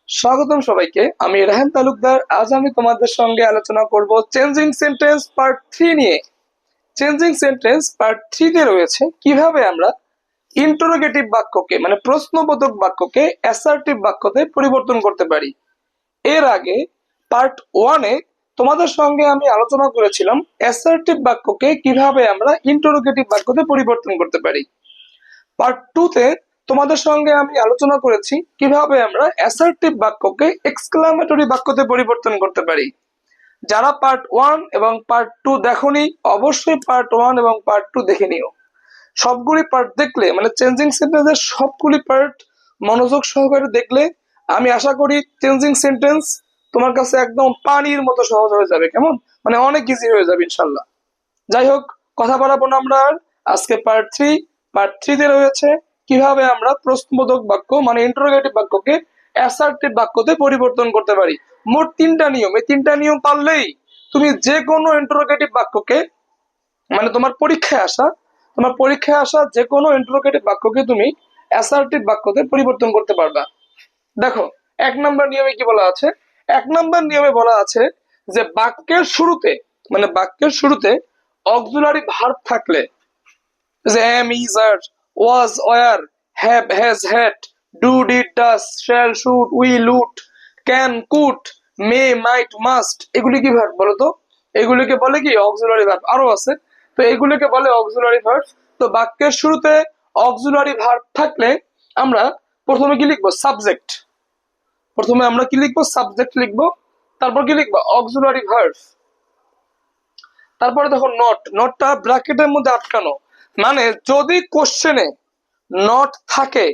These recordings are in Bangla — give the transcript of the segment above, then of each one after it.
স্বাগতম সবাইকে। আমি রাহান তালুকদার। আজ আমি তোমাদের সঙ্গে আলোচনা করব চেঞ্জিং সেন্টেন্স পার্ট 3 নিয়ে। চেঞ্জিং সেন্টেন্স পার্ট 3 তে রয়েছে কিভাবে আমরা ইন্টারোগেটিভ বাক্যকে মানে প্রশ্নবোধক বাক্যকে অ্যাসার্টিভ বাক্যতে পরিবর্তন করতে পারি। এর আগে পার্ট 1 এ তোমাদের সঙ্গে আমি আলোচনা করেছিলাম অ্যাসার্টিভ বাক্যকে কিভাবে আমরা ইন্টারোগেটিভ বাক্যতে পরিবর্তন করতে পারি। পার্ট 2 তে তোমাদের সঙ্গে আমি আলোচনা করেছি কিভাবে আমরা অ্যাসার্টিভ বাক্যকে এক্সক্লামেটরি বাক্যতে পরিবর্তন করতে পারি। যারা পার্ট 1 এবং পার্ট 2 দেখোনি অবশ্যই পার্ট 1 এবং পার্ট 2 দেখে নিও। সবগুলি পার্ট দেখলে মানে চেঞ্জিং সেন্টেন্সের সবগুলি পার্ট মনোযোগ সহকারে দেখলে আমি আশা করি চেঞ্জিং সেন্টেন্স তোমার কাছে একদম পানির মতো সহজ হয়ে যাবে। কেমন মানে অনেক ইজি হয়ে যাবে ইনশাল্লাহ। যাই হোক, কথা বাড়াবো না আমরা আর। আজকে পার্ট 3 তে রয়েছে কিভাবে আমরা প্রশ্নবোধক বাক্য মানে ইন্টারোগেটিভ বাক্যকে অ্যাসার্টিভ বাক্যতে পরিবর্তন করতে পারি। মোট 3টা নিয়ম। এই 3টা নিয়ম পারলেই তুমি যে কোনো ইন্টারোগেটিভ বাক্যকে মানে তোমার পরীক্ষায় আসা যে কোনো ইন্টারোগেটিভ বাক্যকে তুমি অ্যাসার্টিভ বাক্যতে পরিবর্তন করতে পারবা। দেখো, 1 নম্বর নিয়মে কি বলা আছে? 1 নম্বর নিয়মে বলা আছে যে বাক্যের শুরুতে অক্সিলারি ভার্ব থাকলে, যে am, is, are, was, were, have, has, had, do, did, does, shall, should, will, would, can, could, may, might, must, এগুলি কি ভার্ব বলো তো? এগুলিকে বলে কি অক্সিলারি ভার্ব। আরো আছে, তো এগুলিকে বলে অক্সিলারি ভার্ব। তো বাক্যের শুরুতে অক্সিলারি ভার্ব থাকলে আমরা প্রথমে কি লিখবো? সাবজেক্ট। প্রথমে আমরা কি লিখবো? সাবজেক্ট লিখবো। তারপর কি লিখবো? Auxiliary verb. তারপরে দেখো নটটা ব্র্যাকেটের মধ্যে আটকানো, মানে যদি কোশ্চেনে নট থাকে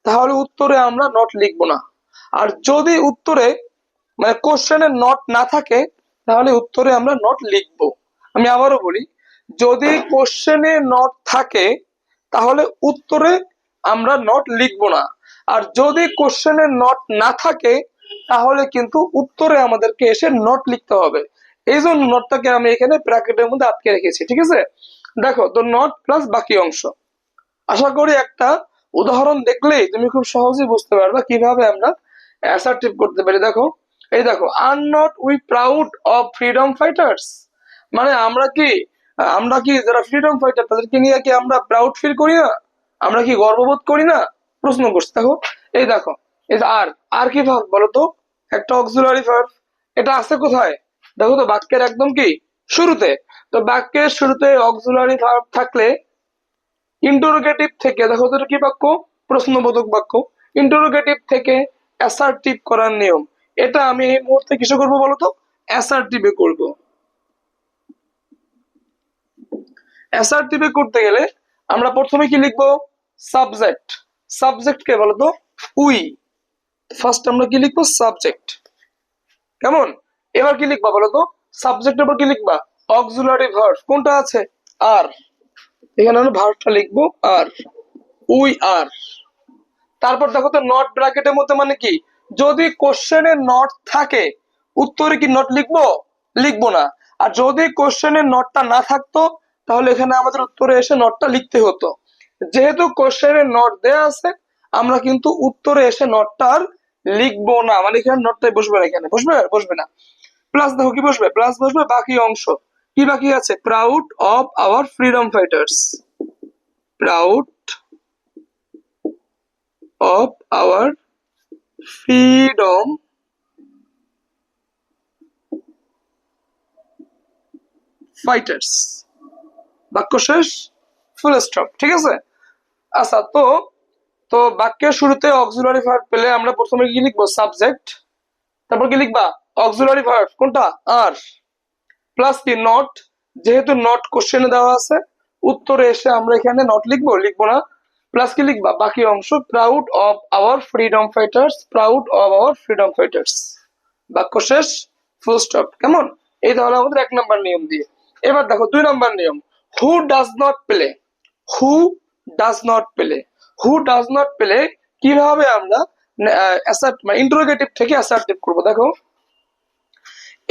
তাহলে উত্তরে আমরা নট লিখবো না। আর যদি উত্তরে মানে কোশ্চেনে নট না থাকে তাহলে উত্তরে আমরা নট লিখবো। আমি আবারও বলি, যদি কোশ্চেনে নট থাকে তাহলে উত্তরে আমরা নট লিখবো না। আর যদি কোশ্চেনে নট না থাকে তাহলে কিন্তু উত্তরে আমাদেরকে এসে নট লিখতে হবে। এই জন্য নটটাকে আমি এখানে ব্র্যাকেটের মধ্যে আটকে রেখেছি। ঠিক আছে, দেখো তো নট প্লাস বাকি অংশ। আশা করি একটা উদাহরণ দেখলেই তুমি খুব সহজেই বুঝতে পারবে কিভাবে আমরা অ্যাসার্টিভ করতে পারি। দেখো, এই দেখো, are not we proud of freedom fighters, মানে আমরা কি যারা ফ্রিডম ফাইটার তাদেরকে নিয়ে কি আমরা প্রাউড ফিল করি না? আমরা কি গর্ববোধ করি না? প্রশ্ন করছি। দেখো এই যে আর কি ভার্ব বলো তো? একটা অক্সিলারি ভার্ব। এটা আছে কোথায়? দেখো তো বাক্যের একদম কি শুরুতে। তো বাক্যের শুরুতে অক্সিলারি ভার্ব থাকলে ইন্টারোগেটিভ থেকে, দেখো তো কি বাক্য? প্রশ্নবোধক বাক্য। ইন্টারোগেটিভ থেকে অ্যাসার্টিভ করার নিয়ম, এটা আমি এই মুহূর্তে কিসে করবো বলতো? অ্যাসার্টিভে করব। অ্যাসার্টিভে করতে গেলে আমরা প্রথমে কি লিখবো? সাবজেক্ট। সাবজেক্ট কে বলতো? উই। ফার্স্ট আমরা কি লিখবো? সাবজেক্ট। কেমন? এবার কি লিখবা বলতো? সাবজেক্টের পর কি লিখবা? Auxiliary verb. কোনটা আছে? আর। এখানে আমরা ভার্বটা লিখবো আর, উই আর। তারপর দেখো তো নট ব্র্যাকেটের মধ্যে, মানে কি যদি কোশ্চেনে নট থাকে উত্তরে কি নট লিখবো? লিখবো না। আর যদি কোশ্চেনে নটটা না থাকতো তাহলে এখানে আমাদের উত্তরে এসে নটটা লিখতে হতো। যেহেতু কোশ্চেনে নট দেয়া আছে আমরা কিন্তু উত্তরে এসে নটটা আর লিখবো না, মানে এখানে নটটাই বসবে না। এখানে বসবে না। প্লাস দেখো কি বসবে? প্লাস বসবে বাকি অংশ। কি বাকি আছে? Proud of our freedom fighters. Proud of our freedom fighters। বাক্য শেষ, ফুল স্টপ। ঠিক আছে। আচ্ছা, তো তো বাক্যের শুরুতে অক্সিলারি ভার্ব পেলে আমরা প্রথমে কি লিখবো? সাবজেক্ট। তারপর কি লিখবা? Auxiliary verb. কোনটা? আর। প্লাস কি? নট। যেহেতু নট কোশ্চেনে দেওয়া আছে উত্তরে এসে আমরা এখানে নট লিখবো না। প্লাস কি লিখবা? বাকি অংশ, proud of our freedom fighters. Proud of our freedom fighters. বাক্য শেষ, ফুল স্টপ। কেমন? এই তাহলে আমাদের 1 নম্বর নিয়ম দিয়ে। এবার দেখো 2 নম্বর নিয়ম, হু does not play. Who does not play. Who does not play কিভাবে আমরা ইন্টারোগেটিভ থেকে অ্যাসার্টিভ করবো। দেখো,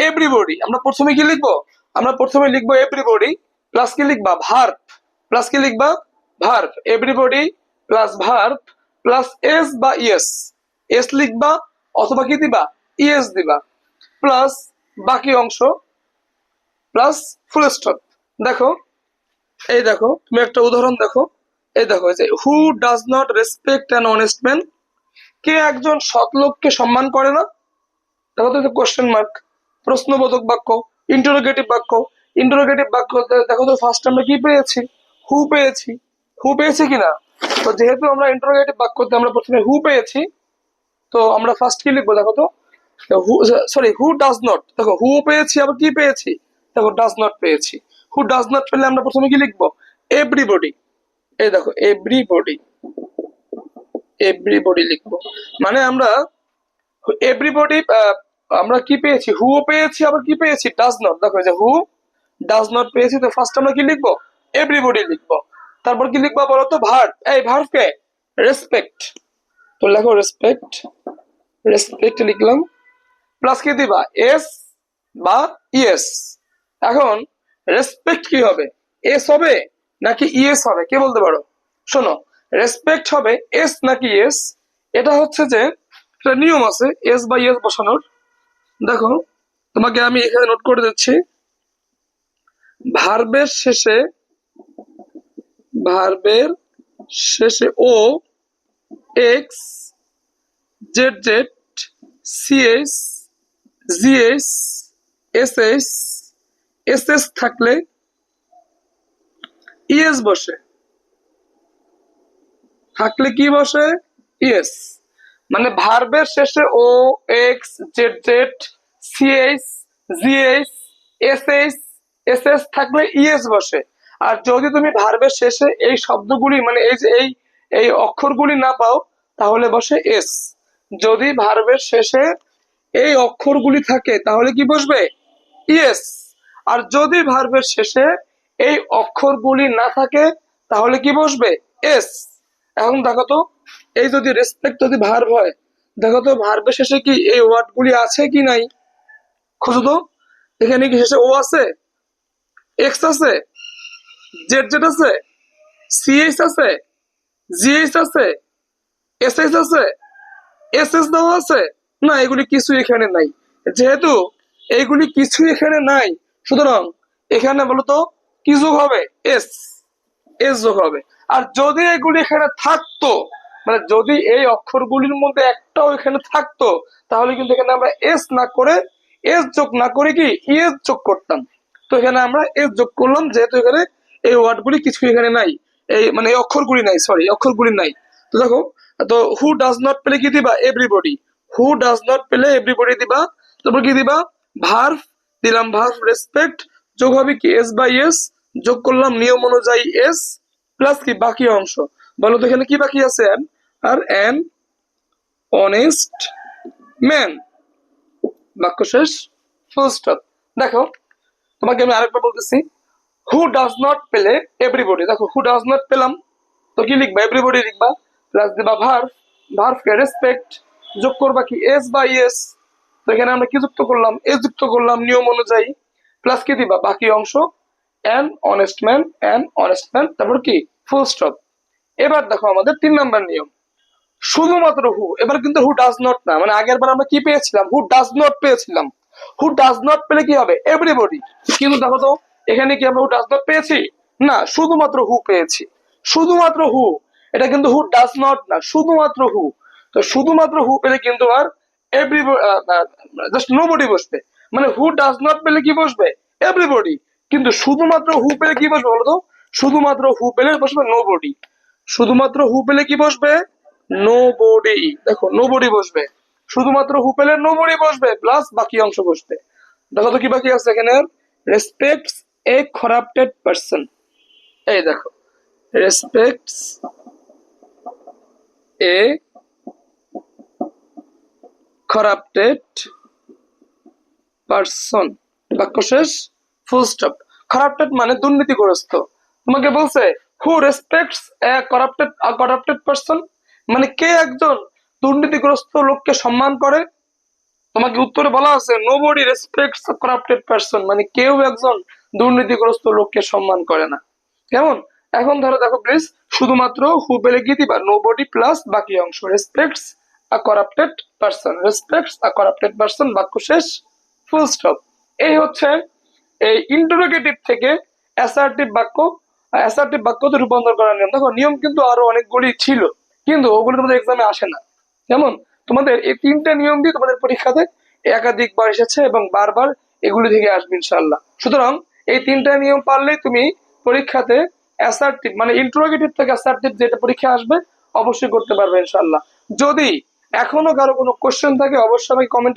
এভরিবডি। আমরা প্রথমে কি লিখবো? আমরা প্রথমে লিখবো এভরিবডি প্লাস কি লিখবা? ভার্ব। প্লাস কি লিখবা? Verb. Everybody plus verb plus S বা ইয়েস। এস লিখবা অথবা কি দিবা ইএস দিবা প্লাস বাকি অংশ প্লাস ফুল স্টপ। দেখো এই দেখো তুমি একটা উদাহরণ দেখো, এই দেখো যে who does not respect an honest man, কে একজন সৎ লোককে সম্মান করে না। দেখো তো কোশ্চেন মার্ক, প্রশ্নবোধক বাক্য, ইন্টারোগেটিভ বাক্য। ইন্টারোগেটিভ বাক্য দেখো তো ফার্স্ট আমরা কি পেয়েছি, হু পেয়েছি। হু পেয়েছি কিনা, তো যেহেতু আমরা ইন্টারোগেটিভ বাক্যতে আমরা প্রথমে হু পেয়েছি, তো আমরা ফার্স্ট কি লিখবো দেখো তো, সরি হু ডাজ নট, দেখো হু পেয়েছি আবার কি পেয়েছি, দেখো ডাজ নট পেয়েছি। হু ডাজ নট পেলে আমরা প্রথমে কি লিখবো এভরিবডি, এই দেখো এভরিবডি, এভরিবডি লিখবো। মানে আমরা এভরিবডি আমরা কি পেয়েছি, হু পেয়েছি আবার কি পেয়েছি ডাজ নট। দেখো যে হু ডাজ নট পেয়েছি, তো ফার্স্ট আমরা কি লিখবো এভরিবডি লিখবো। তারপর কি লিখবো বলো তো ভার্ব, এই ভার্ব কে রেসপেক্ট, তো লেখো রেসপেক্ট, রেসপেক্ট লিখলাম প্লাস কি দিবা এস বা ইএস। এখন রেসপেক্ট কি হবে, এস হবে নাকি ইএস হবে, কে বলতে পারো। শোনো রেসপেক্ট হবে এস নাকি এস, এটা হচ্ছে যে একটা নিয়ম আছে এস বা ইএস বসানোর। দেখো তোমাকে আমি এখানে নোট করে দিচ্ছি, ভার্বের শেষে, ভার্বের শেষে O X Z Z CS GS SS SS থাকলে ইএস বসে, থাকলে কি বসে ইএস। মানে ভার্বের শেষে O X Z Z CS GS SS SS থাকলে ইএস বসে। আর যদি তুমি ভার্বের শেষে এই শব্দগুলি মানে এই যে এই অক্ষরগুলি না পাও তাহলে বসে এস। যদি ভার্বের শেষে এই অক্ষরগুলি থাকে তাহলে কি বসবে ইয়েস। আর যদি ভার্বের শেষে এই অক্ষরগুলি না থাকে তাহলে কি বসবে এস। এখন দেখো তো এই যদি রেসপেক্ট যদি ভার্ব হয়, দেখো তো ভার্বের শেষে কি এই ওয়ার্ডগুলি আছে কি নাই, খুঁজো তো। এখানে কি শেষে ও আছে, এক্স আছে, জেড জেড আছে, সিএস আছে, জিএস আছে, এসএস আছে, এসএস দেওয়া আছে না, এগুলি কিছু এখানে নাই। যেহেতু এইগুলি কিছু এখানে নাই, সুতরাং এখানে বলতো কি যোগ হবে এস, এস যোগ হবে। আর যদি এগুলি এখানে থাকতো, মানে যদি এই অক্ষরগুলির মধ্যে একটাও এখানে থাকতো তাহলে কিন্তু এখানে আমরা এস না করে, এস যোগ না করে কি ইএস যোগ করতাম। তো এখানে আমরা এস যোগ করলাম যেহেতু এখানে এই ওয়ার্ডগুলি কিছু এখানে নাই, এই মানে এই অক্ষরগুলি নাই, সরি অক্ষরগুলি নাই। তো দেখো, তো হু ডাজ নট পেলে কি দিবা এভরিবডি, হু ডাজ নট পেলে এভরিবডি দিবা। তারপর কি দিবা ভার্ব দিলাম, ভার্ব রেসপেক্ট যোগ হবে কি এস বাই এস, যোগ করলাম নিয়ম অনুযায়ী এস প্লাস কি বাকি অংশ। বলো তো এখানে কি বাকি আছে, আর অ্যান অনেস্ট ম্যান, বাক্য শেষ, ফুল স্টপ। দেখো তোমাকে আমি আরেকবার বলতেছি, হু ডাজ নট পেলে এভরিবডি, দেখো হু ডাজ নট পেলাম তো কি লিখবা এভরিবডি লিখবা প্লাস দিবা ভার্ব, ভার্বকে রেসপেক্ট যোগ করবা কি এস বাই এস। তো এখানে আমরা কি যুক্ত করলাম এস যুক্ত করলাম নিয়ম অনুযায়ী প্লাস কি দিবা বাকি অংশ an honest man, an honest man, তারপর কি ফুল স্টপ। এবার দেখো আমাদের 3 নাম্বার নিয়ম, শুধুমাত্র হু। এবার কিন্তু হু ডাজ নট না, মানে আগের বার আমরা কি পেয়েছিলাম হু ডাজ নট পেয়েছিলাম, হু ডাজ নট পেলে কি হবে এভরিবডি। কিন্তু দেখো তো এখানে কি আমরা হু ডাজ নট পেয়েছি না, শুধুমাত্র হু পেয়েছি, শুধুমাত্র হু। এটা কিন্তু হু ডাজ নট না, শুধুমাত্র হু। তো শুধুমাত্র হু পেলে কিন্তু আর এভরিবডি জাস্ট নোবডি বসবে। মানে হু ডাজ নট পেলে কি বসবে এভরিবডি, কিন্তু শুধুমাত্র হু পেলে কি বসবে বলতো, শুধুমাত্র হু পেলে বসবে নোবডি, শুধুমাত্র হু পেলে কি বসবে নোবডি। দেখো নোবডি বসবে, শুধুমাত্র হু পেলে নোবডি বসবে প্লাস বাকি অংশ বসবে। দেখো তো কি বাকি আছে এখানে, রেসপেক্টস এ করাপ্টেড পারসন, এই দেখো রেসপেক্টস এ করাপ্টেড পারসন, বাক্য শেষ, ফুল স্টপ। করাপ্টেড মানে দুর্নীতিগ্রস্ত। তোমাকে বলছে হু রেসপেক্টস এ করাপ্টেড পারসন, মানে কে একজন দুর্নীতিগ্রস্ত লোককে সম্মান করে। তোমাকে উত্তরে বলা আছে নোবডি রেসপেক্টস করাপ্টেড পারসন, মানে কেউ একজন দুর্নীতিগ্রস্ত লোককে সম্মান করে না। কেমন, এখন ধরো দেখো প্লিজ, শুধুমাত্র হু পেলে কি দিবা নোবডি প্লাস বাকি অংশ রেসপেক্টস আ করাপ্টেড পারসন, রেসপেক্টস আ করাপ্টেড পারসন, বাক্য শেষ, ফুল স্টপ। এই হচ্ছে এই ইন্টারোগেটিভ থেকে অ্যাসার্টিভ বাক্যতে রূপান্তর করার নিয়ম। দেখো নিয়ম কিন্তু আরো অনেকগুলি ছিল, কিন্তু ওগুলো তোমাদের এক্সামে আসে না। যেমন তোমাদের এই তিনটা নিয়ম দিয়ে তোমাদের পরীক্ষাতে একাধিকবার এসেছে এবং বারবার এগুলি থেকে আসবে ইনশাল্লাহ। সুতরাং এই তিনটা নিয়ম পারলেই তুমি পরীক্ষাতে অ্যাসার্টিভ মানে ইন্টারোগেটিভ থেকে অ্যাসার্টিভ যেটা পরীক্ষা আসবে অবশ্যই করতে পারবে ইনশাল্লাহ। যদি এখনো কারো কোনো কোশ্চেন থাকে অবশ্যই আমাকে কমেন্টে